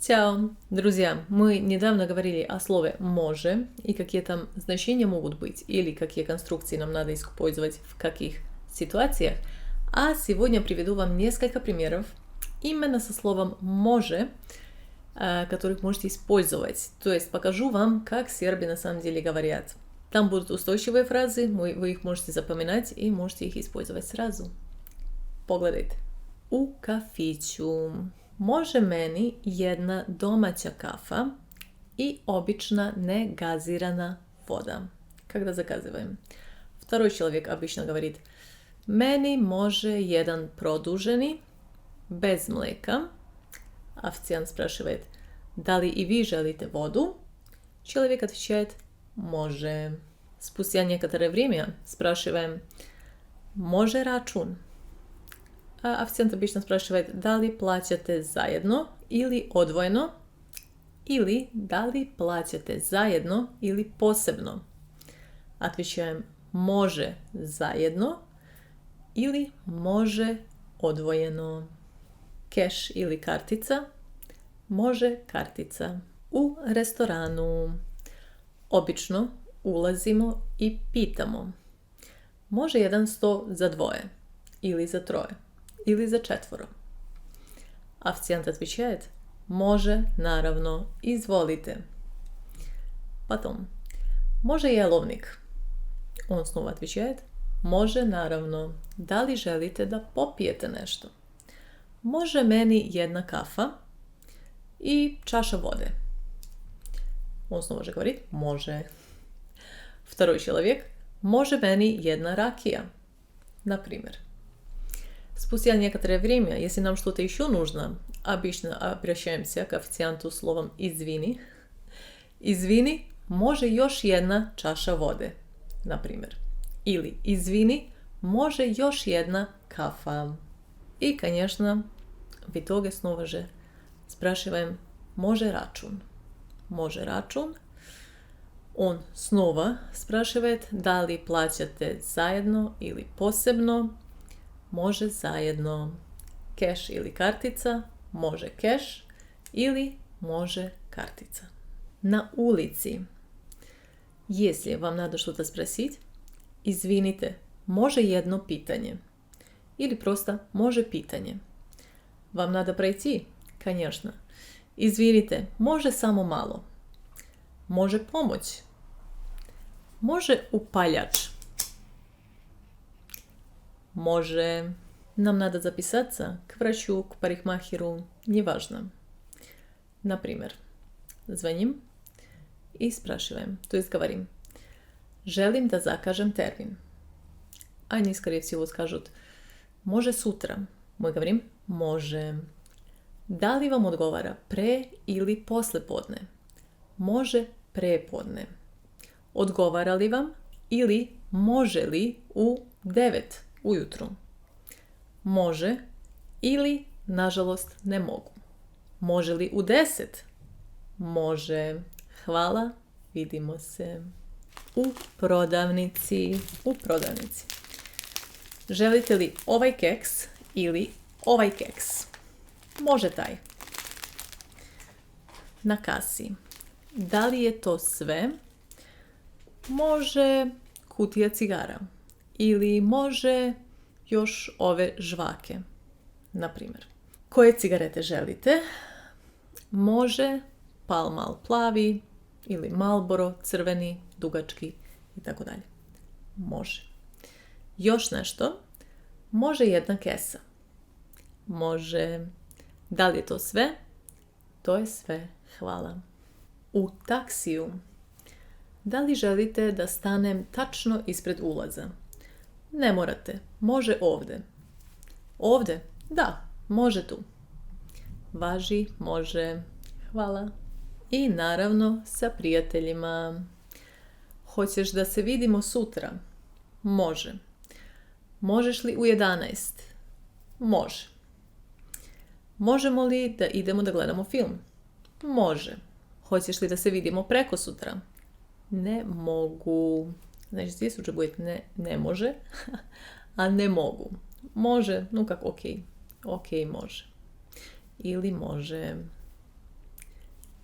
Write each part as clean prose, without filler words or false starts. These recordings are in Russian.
Чао! Друзья, мы недавно говорили о слове «може» и какие там значения могут быть, или какие конструкции нам надо использовать в каких ситуациях. А сегодня приведу вам несколько примеров именно со словом «може», которых можете использовать. То есть покажу вам, как серби на самом деле говорят. Там будут устойчивые фразы, вы их можете запоминать и можете их использовать сразу. Pogledajte. U kafiću. Može meni jedna domaća kafa и обычно негазирана вода. Когда заказываем. Второй человек обычно говорит: Meni može jedan produženi без млека. Официант спрашивает: Да ли и вы желаете воду? Человек отвечает: Može. Спустя некоторое время спрашиваем: Može račun? А официант обычно спрашивает: Да ли платите заедно или odvojeno? Или да ли платите заедно или посебно? Отвечаем: Može заедно или može odvojeno. Keš ili kartica? Može kartica. U restoranu. Obično ulazimo i pitamo: Može jedan sto za dvoje ili za troje или за четверо. Официант отвечает: Može, наравно, изволите. Потом: Može jelovnik? Он снова отвечает: Može, наравно. Да ли желите да попijete nešto? Može meni jedna kafa и чаша воды? Он снова же говорит: Može. Второй человек: Može meni jedna rakija? Например. Спустя некоторое время, если нам что-то еще нужно, обычно обращаемся к официанту словом «извини». «Извини, може još jedna čaša vode», например. Или «извини, може još jedna kafa». И, конечно, в итоге снова же спрашиваем: «Može račun?» «Može račun?» Он снова спрашивает: «Да ли платите заедно или посебно?» Može zajedno. Keš ili kartica? Može keš ili može kartica. На улице. Если вам надо что-то спросить, извините, може jedno pitanje. Или просто може питание. Вам надо пройти? Конечно. Извините, може само мало. Može pomoć. Može upaljač. Може, нам надо записаться к врачу, к парикмахеру, неважно. Например, звоним и спрашиваем, то есть говорим: Želim da zakažem termin. Они, скорее всего, скажут: Može sutra. Мы говорим: Može. Da li vam odgovara pre ili posle podne? Može prepodne. Odgovara li vam ili može li u 9 ujutro? Može ili nažalost ne mogu. Može li u 10? Može. Hvala, vidimo se. U prodavnici. U prodavnici. Želite li ovaj keks ili ovaj keks? Može taj. Na kasi. Da li je to sve? Može kutija cigara. Ili može još ove žvake, na primjer. Koje cigarete želite? Može Pall Mall plavi ili Marlboro crveni, dugački i tako dalje. Može. Još nešto? Može jedna kesa. Može. Da li je to sve? To je sve. Hvala. U taksiju. Da li želite da stanem tačno ispred ulaza? Ne morate, može ovdje. Ovdje? Da, može tu. Važi, može. Hvala. I naravno sa prijateljima. Hoćeš da se vidimo sutra? Može. Možeš li u 11? Može. Možemo li da idemo da gledamo film? Može. Hoćeš li da se vidimo preko sutra? Ne mogu. Znači, здесь уже будет не može, a ne mogu. Može, ну как окей. Окей, može. Ili može.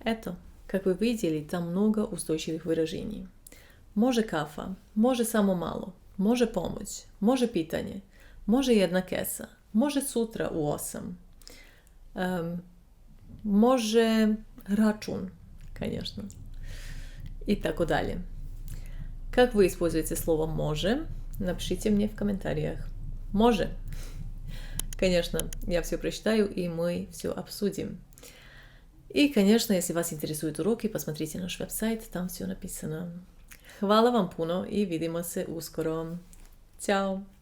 Это, как вы видели, там много устойчивых выражений. Може кафа, може само мало, може помощь, може питanje, može jedna kesa, može sutra u 8. Može račun, конечно. И так далее. Как вы используете слово «може»? Напишите мне в комментариях. Може. Конечно, я все прочитаю, и мы все обсудим. И, конечно, если вас интересуют уроки, посмотрите наш веб-сайт, там все написано. Hvala vam puno i vidimo se uskoro. Ćao!